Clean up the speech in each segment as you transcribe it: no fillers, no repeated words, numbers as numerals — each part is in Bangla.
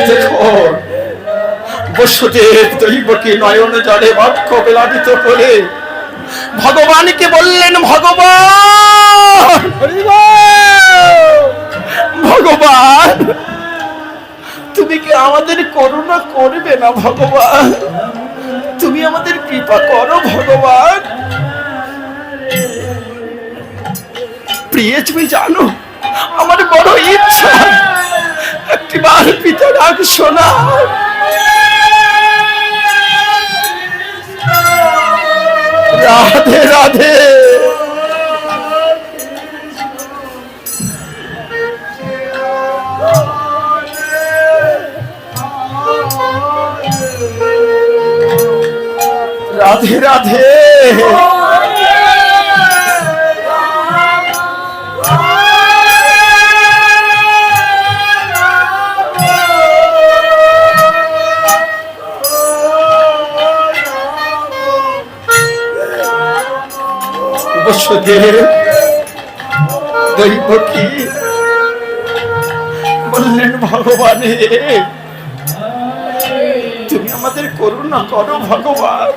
দেখুন বসুদেব দৈবকী নয়ন জলে বক্ষ বিলাপিত করে ভগবানকে বললেন, ভগবান ভগবান তুমি কি আমাদের করুণা করবে না? ভগবান তুমি আমাদের কৃপা করো ভগবান। প্রিয় তুমি জানো আমার বড় ইচ্ছা একটিবার পিতার ডাক শোনা। রাধে রাধে। রাধে রাধে। বসুদেব দৈবকী বললেন, ভগবানে তুমি আমাদের করুণা করো ভগবান।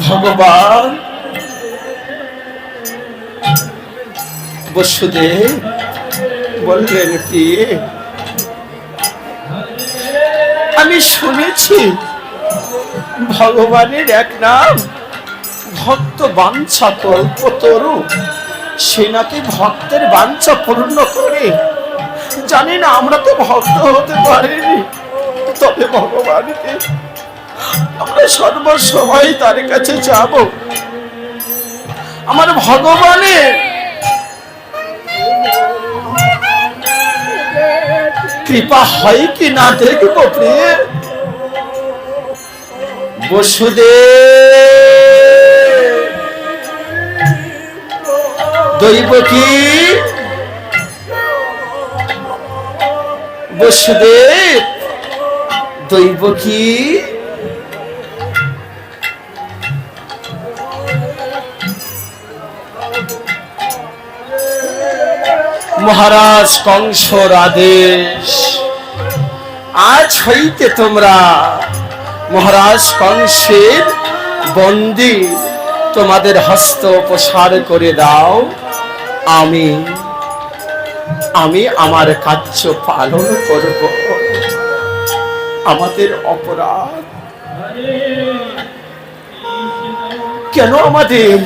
ভগবান বসুদেব বললেন, কি আমি শুনেছি ভগবানের এক নাম ভক্ত বাঞ্ছা কল্পতরু, সে নাকি ভক্তের বাঞ্ছা পূর্ণ করে। জানি না আমরা তো ভক্ত হতে পারিনি, তবে ভগবানকে আমরা সর্বসময় তার কাছে যাব। আমার ভগবানের কৃপা হয় কি না দেখব। প্রিয় বসুদেব দৈবকী বসুদেব দৈবকী মহারাজ কংসর আদেশ, আজ হইতে তোমরা মহারাজ কংসের বন্দী, তোমাদের হস্ত প্রসার করে দাও। আমি আমার কার্য পালন করব। আমাদের অপরাধ কেন? আমাদের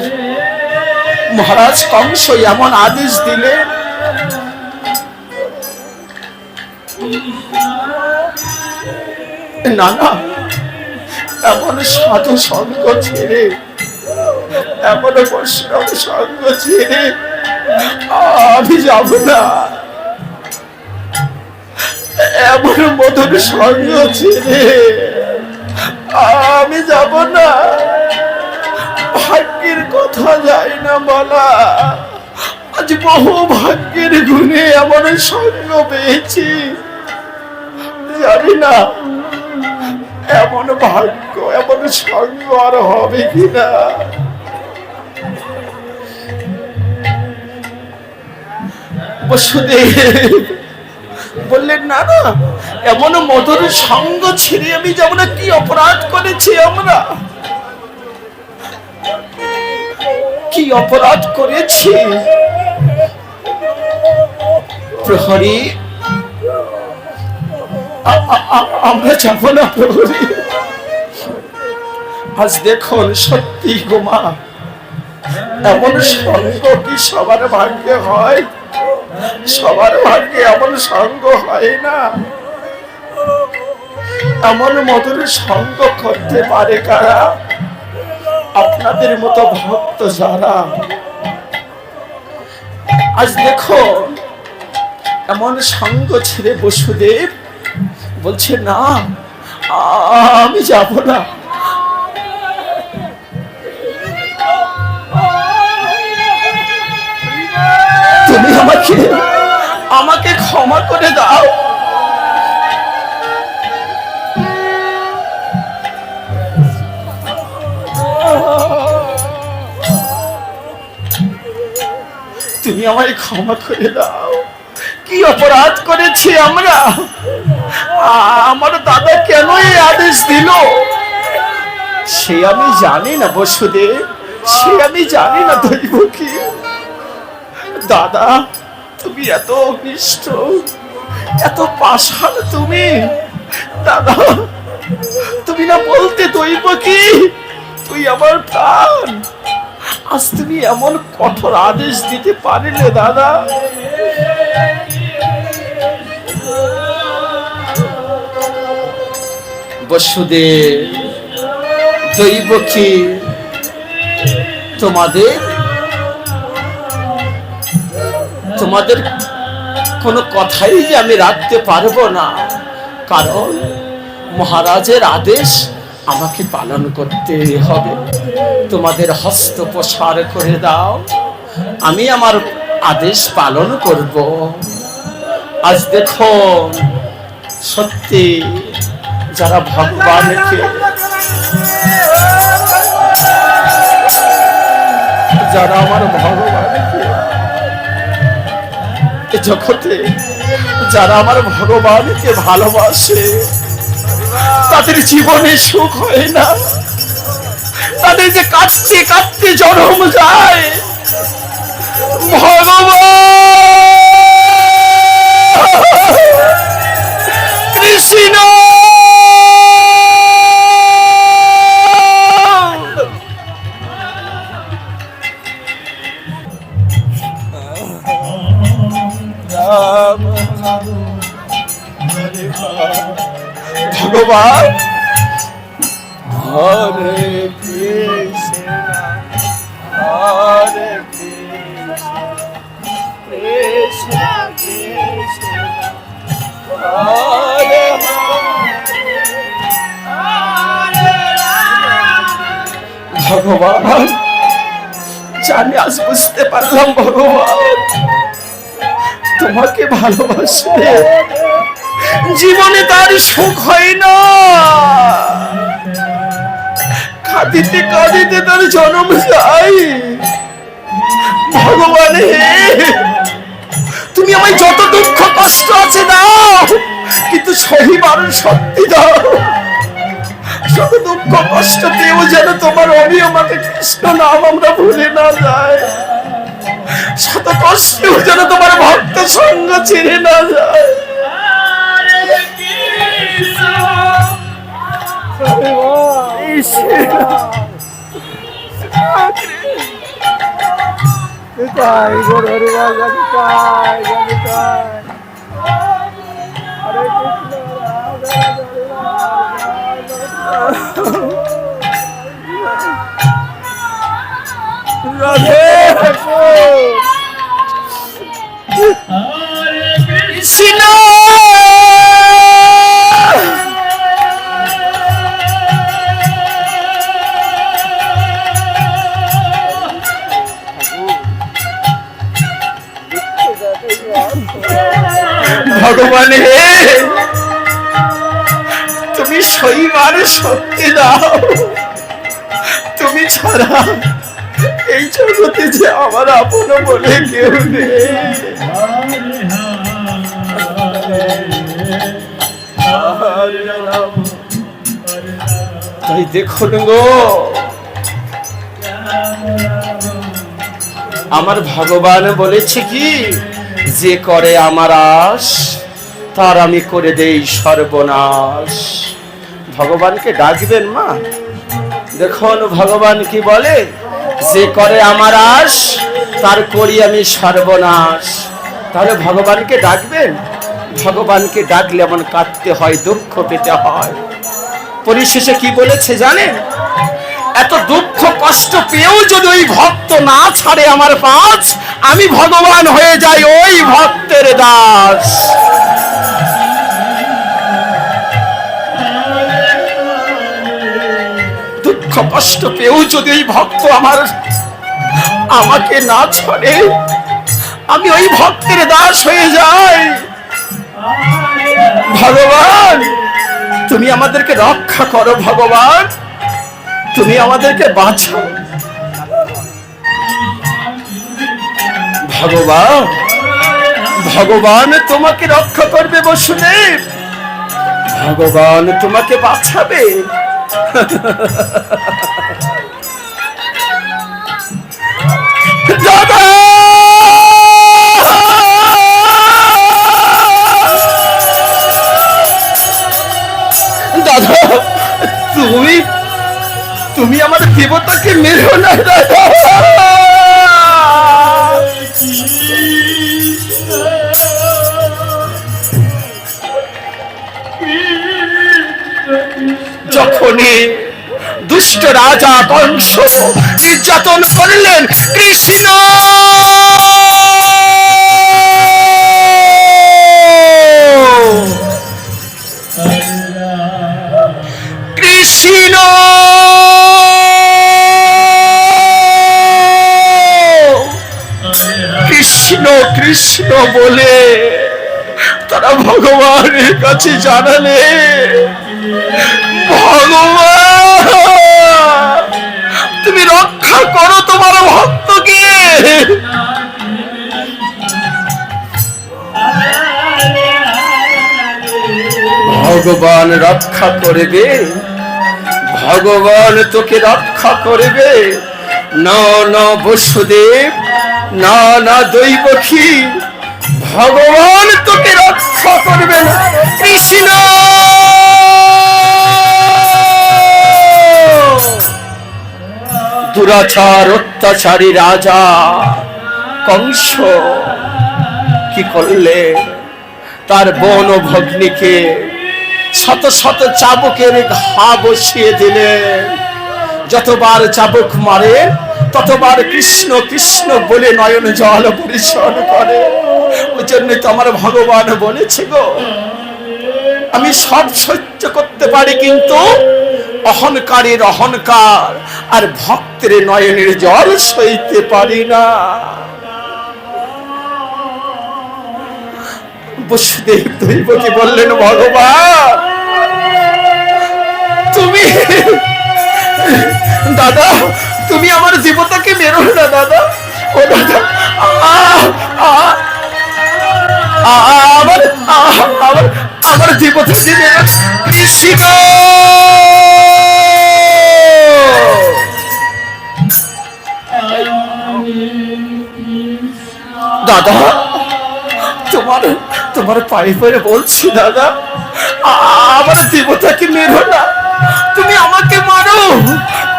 মহারাজ কংস এমন আদেশ দিলেন। না না, এমন সাধু সঙ্গ ছেড়ে, এমন বৈষ্ণব সঙ্গ ছেড়ে আমি যাব না। এমন মধুর সঙ্গ ছেড়ে আমি যাব না। ভাগ্যের কথা যায় না বলা, আজ বহু ভাগ্যের গুণে এমন সঙ্গ পেয়েছি। জানি না এমন ভাগ্য, এমন সঙ্গ আর হবে কিনা। বসুদেব বললেন, না না, এমন মধুর সঙ্গ ছেড়ে আমি যাব না। কি অপরাধ করেছি আমরা? কি অপরাধ করেছি? প্রহরী আমরা যাব না প্রহরী। আজ দেখুন সত্যি গোমা, এমন সঙ্গ কি সবার ভাগ্যে হয়? সবার ভাগ্যে এমন সঙ্গ হয় না। এমন মধুর সঙ্গ করতে পারে কারা? আপনাদের মতো ভক্ত যারা। আজ দেখো এমন সঙ্গ ছেড়ে বসুদেব বলছে, না আমি যাব না। তুমি আমাকে আমাকে ক্ষমা করে দাও। তুমি আমায় ক্ষমা করে দাও। কি অপরাধ করেছি আমরা? আমার দাদা কেন এই আদেশ দিল সে আমি জানি না বসুদেব, সে আমি জানি না। দৈব কি দাদা, তুমি এত অনিষ্ট, এত পাষাণ তুমি। দাদা তুমি না বলতে দৈব কি তুই আমার প্রাণ, আজ তুমি এমন কঠোর আদেশ দিতে পারলে দাদা। বসুদেব, দৈব কি তোমাদের কোনো কথাই যে আমি রাখতে পারবো না, কারণ মহারাজের আদেশ আমাকে পালন করতে হবে। তোমাদের হস্ত প্রসার করে দাও, আমি আমার আদেশ পালন করব। আজ দেখো সত্যি যারা ভগবানকে আমার ভগবানকে জগতে যারা আমার ভগবানকে ভালোবাসে তাদের জীবনে সুখ হয় না, তাদের যে কাঁদতে কাঁদতে জন্ম যায়। ভগবান কৃষ্ণ ভগবান হরে কৃষ্ণ হরে কৃষ্ণ কৃষ্ণ হরে ভগবান জানি আজ বুঝতে পারলাম ভগবান তোমাকে ভালোবাসলে জীবনে তার সুখ হয় না, কাঁদিতে কাঁদিতে তার জন্ম যায়। ভগবান হে, তুমি আমায় যত দুঃখ কষ্ট আছে দাও, কিন্তু সহিবার শক্তি দাও। শত দুঃখ কষ্ট পেয়েও যেন তোমার অবিয়মাকে কৃষ্ণ নাম আমরা ভুলে না যায়, শত কষ্টেও যেন তোমার ভক্ত সঙ্গ ছেড়ে না যায়। ভগবান হে, তুমি সইবার শক্তি দাও। তুমি ছাড়া এই জগতে যে আমার আপন বলে কেউ নেই। তাই দেখুন গো, আমার ভগবান বলেছে কি, যে করে আমার আশ তার আমি করে দেই সর্বনাশ। ভগবানকে ডাকবেন মা, দেখুন ভগবান কি বলে, যে করে আমার আশ তার করি আমি সর্বনাশ। তাহলে ভগবানকে ডাকবেন, ভগবানকে ডাকলে এমন কাঁদতে হয়, দুঃখ পেতে হয়। পরিশেষে কি বলেছে জানেন, এত দুঃখ কষ্ট পেয়েও যদি ওই ভক্ত না ছাড়ে আমার পাঁচ, আমি ভগবান হয়ে যাই ওই ভক্তের দাস। দুঃখ কষ্ট পেয়েও যদি ওই ভক্ত আমাকে না ছাড়ে, আমি ওই ভক্তের দাস হয়ে যাই। আমাদেরকে রক্ষা করো ভগবান, তুমি আমাদেরকে বাঁচাও ভগবান। ভগবান তোমাকে রক্ষা করবে বসুদেব, ভগবান তোমাকে বাঁচাবে। দাদা দাদা, তুমি আমার দেবতাকে মেরো না দাদা। যখনই দুষ্ট রাজা কংস নির্যাতন করলেন কৃষ্ণ, কৃষ্ণ কৃষ্ণ কৃষ্ণ বলে তারা ভগবানের কাছে জানালে, ভগবান তুমি রক্ষা করো তোমার ভক্তকে। ভগবান রক্ষা করবে, ভগবান তোকে রক্ষা করবে। না না বসুদেব, না না দৈবকী, ভগবান তোকে রক্ষা করবে না। কৃষ্ণ দুরাচার অত্যাচারী রাজা কংস কি করলে, তার বোন ও ভগ্নীকে শত শত চাবুকের ঘা বসিয়ে দিলেন। যতবার চাবুক মারে ততবার কৃষ্ণ কৃষ্ণ বলে নয়ন জল পরিশোধ করে। ওই জন্য তো আমার ভগবান বলেছে গো, আমি সব সহ্য করতে পারি কিন্তু অহংকারের অহংকার আর ভক্তের নয়নের জল সইতে পারি না। বসুদেব দৈবকী বললেন, ভগবান তুমি দাদা, তুমি আমার দেবতাকে মেরো না দাদা। ও দাদা, আমার দেবতাকে মেরো। কৃষ্ণ দাদা, তোমার পায়ে পড়ে বলছি দাদা, আমার দেবতাকে মেরো না। তুমি আমাকে মারো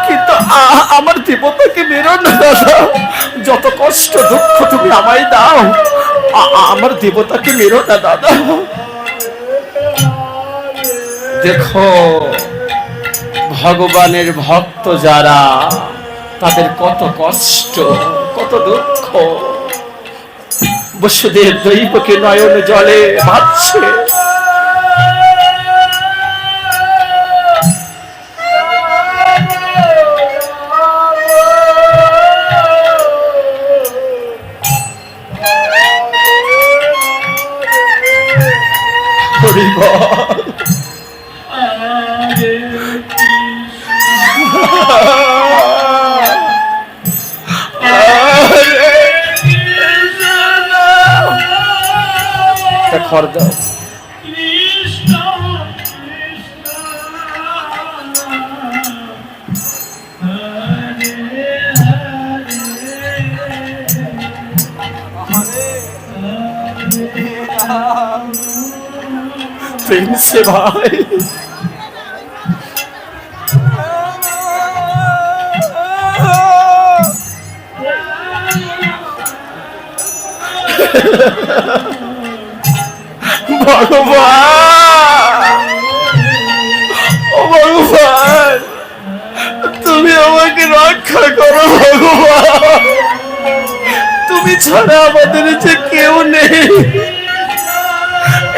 কিন্তু আমার দেবতাকে মেরো না দাদা। যত কষ্ট দুঃখ তুমি আমায় দাও, আমার দেবতাকে মেরো না দাদা। দেখো ভগবানের ভক্ত যারা, তাদের কত কষ্ট কত দুঃখ। বসুদেব দৈবকে নয়ন জলে ভাসছে। খড় দাও। प्रेम से भाई ভগবান, ও ভগবান তুমি আমাকে রক্ষা করো ভগবান, তুমি ছাড়া আমাদের যে কেউ নেই।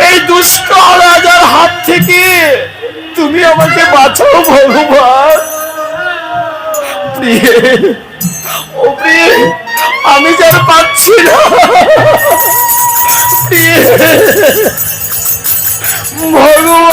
এই দুষ্ট রাজার হাত থেকে তুমি আমাকে বাঁচাও ভগবান। প্রিয়ে, ও প্রিয়ে, আমি যার পাচ্ছি না। প্রিয়ে ভগবান।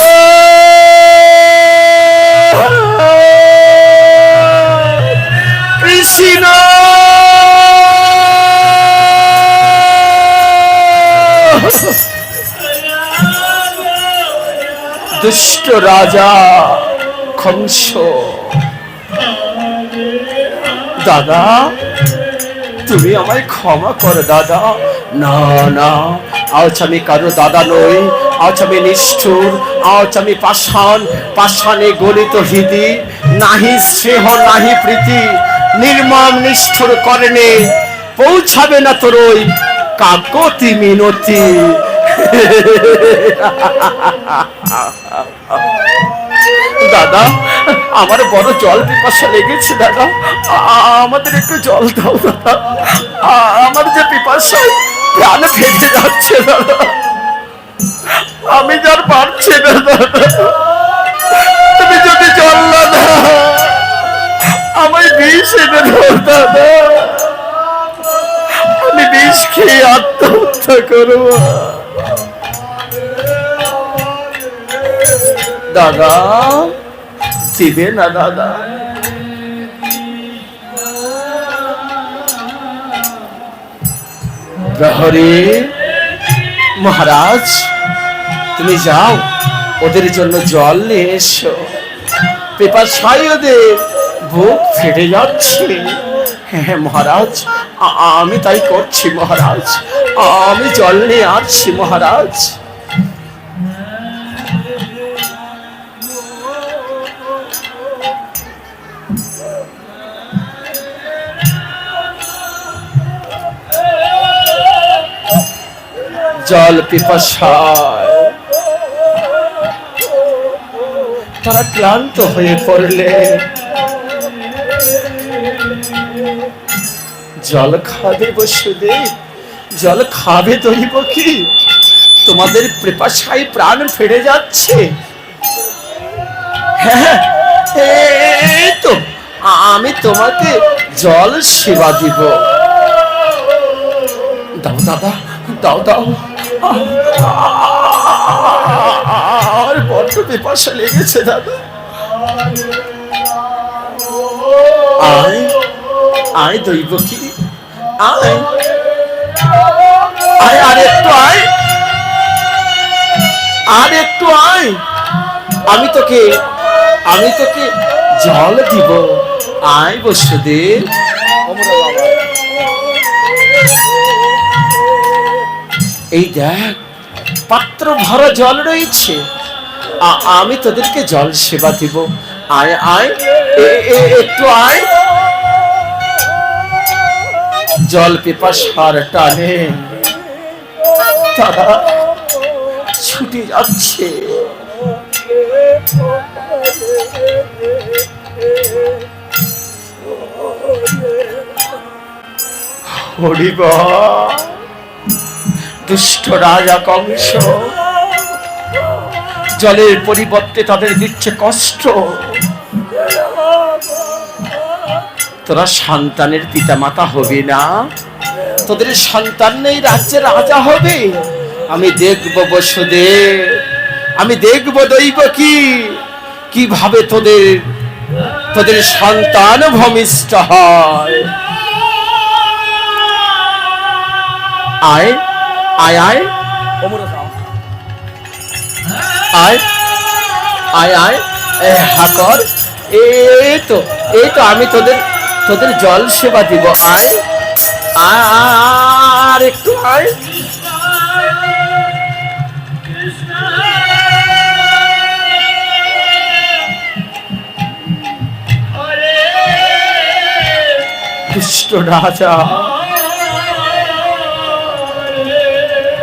দুষ্ট রাজা কংস। দাদা, তুমি আমায় ক্ষমা করো দাদা। না না, আজ আমি কারো দাদা নই, আজ আমি নিষ্ঠুর, আজ আমি পাষাণ, পাষাণে গলিত হৃদি, নাহি স্নেহ নাহি প্রীতি, নির্মম নিষ্ঠুর কর্ণে পৌঁছাবে না তোর ওই কাকতি মিনতি। দাদা, আমার বড় জল পিপাসা লেগেছে দাদা, আমাদের একটু জল দাও দাদা। আমার যে পিপাসায় প্রাণ ফেটে যাচ্ছে দাদা, আমি যার পারছি না দাদা। তুমি যদি জল না দাও, আমায় বিষ এনে দাও দাদা, আমি বিষ খেয়ে আত্মহত্যা করবো। দাদা, দিবে না দাদা? প্রহরী মহারাজ, তুমি যাও, ওদের জন্য জল নিয়ে এসো। পিপাসায় ওদের বুক ফেটে যাচ্ছে। হ্যাঁ মহারাজ, আমি তাই করছি মহারাজ, আমি জল নিয়ে আসছি মহারাজ। জল পিপাসায় তারা ক্লান্ত হয়ে পড়লে জল খাবে বসুদেব, জল খাবে দইব কি? তোমাদের পিপাসায় প্রাণ ফেড়ে যাচ্ছে। হ্যাঁ, এই তো আমি তোমাকে জল সেবা দিব। দাও দাদা, দাও দাও। আর বড্ড পিপাসা লেগেছে দাদা। আয় আয় দইব কি, আয় আয়, আর একটু আয়, আর একটু আয়, আমি তোকে জল দিব। আয় বসুদেব। এই দেখ, পাত্র ভরা জল রয়েছে, আমি তোদেরকে জল সেবা দিব। আয় আয়, একটু আয়। জল পিপাসার টানে তারা ছুটে যাচ্ছে। হরিবা, দুষ্ট রাজা কংস জলের পরিবর্তে তাদের দিচ্ছে কষ্ট। তোরা সন্তানের পিতা মাতা হবি না, তোদের সন্তান নেই রাজ্যের রাজা হবে। আমি দেখবো বসুদেব, আমি দেখবো দৈব কি, কিভাবে তোদের সন্তান ভূমিষ্ঠ হয়। আয় আয় আয় আয় আয় আয়, হাকর। এই তো আমি তোদের জল সেবা দিব। আয় আর একটু আয়। দুষ্ট রাজা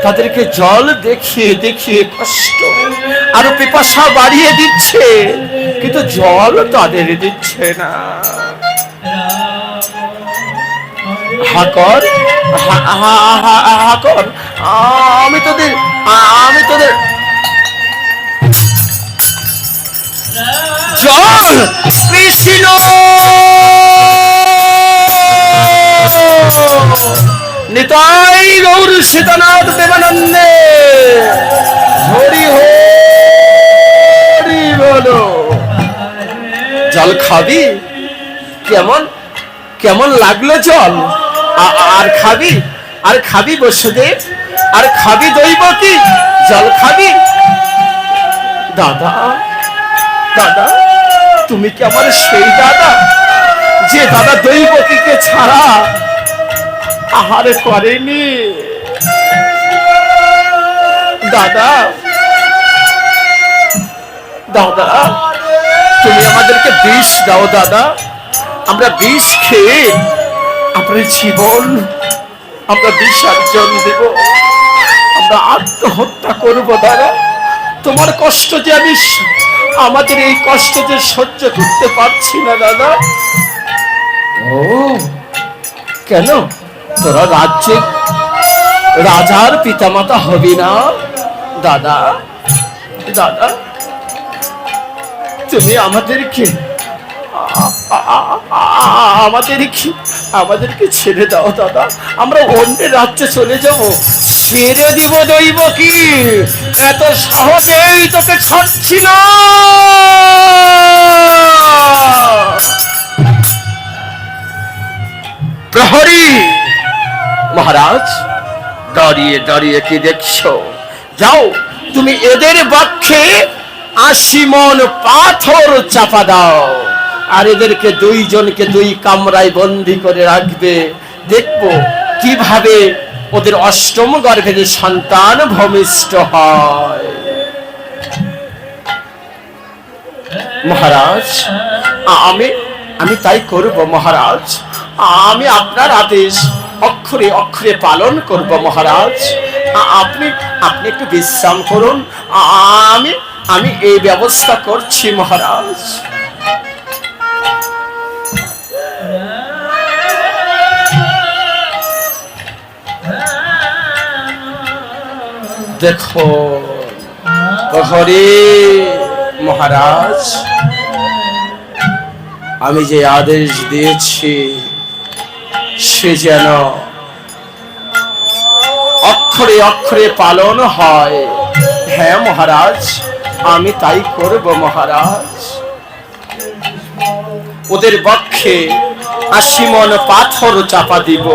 তাদেরকে জল দেখিয়ে দেখিয়ে কষ্ট আরো পিপাসা বাড়িয়ে দিচ্ছে, কিন্তু জল তাদের দিচ্ছে না। হাকর, হাকর, আমি তোদের জল কৃষ্ণ নিতাই গৌর সীতানাথ দেবানন্দে হরি হরি বলো। জল খাবি? কেমন লাগলো জল? আর খাবি বসুদেব? আর খাবি দইব কি, জল খাবি? দাদা, দাদা, তুমি কি আমার সেই দাদা যে দাদা দৈবকীকে ছাড়া আহার করেনি? দাদা, দাদা, তুমি আমাদেরকে বিষ দাও দাদা, আমরা বিষ খেয়ে আমরা জীবন আমরা বিসর্জন দেব, আমরা আত্মহত্যা করব দাদা। তোমার কষ্ট যে আমি, আমাদের এই কষ্ট যে সহ্য করতে পারছি না দাদা। ও কেন, তোরা রাজ্যে রাজার পিতামাতা হবি না দাদা? দাদা, তুমি আমাদেরকে আমাদেরকে ছেড়ে দাও দাদা, আমরা অন্য রাজ্যে চলে যাব। ছেড়ে দিব দৈবকী, এত সহজেই তোকে ছাড়ছি না। প্রহরী মহারাজ, দাঁড়িয়ে দাঁড়িয়ে কি দেখছো? যাও, তুমি এদের বক্ষে 80 মণ পাথর চাপা দাও, আর এদেরকে দুইজনকে 2 কামরায় বন্দী করে রাখবে। দেখবো কিভাবে ওদের অষ্টম গর্ভে সন্তান ভূমিষ্ঠ হয়। মহারাজ, আমি তাই করব মহারাজ। আমি আপনার আদেশ অক্ষরে অক্ষরে পালন করব মহারাজ। আপনি একটু বিশ্রাম করুন, আমি এই ব্যবস্থা করছি মহারাজ। দেখো প্রহরী মহারাজ, আমি যে আদেশ দিয়েছি সে যেন অক্ষরে অক্ষরে পালন হয়। হ্যাঁ মহারাজ, আমি তাই করব মহারাজ। ওদের বক্ষে 80 মণ পাথর চাপা দিব।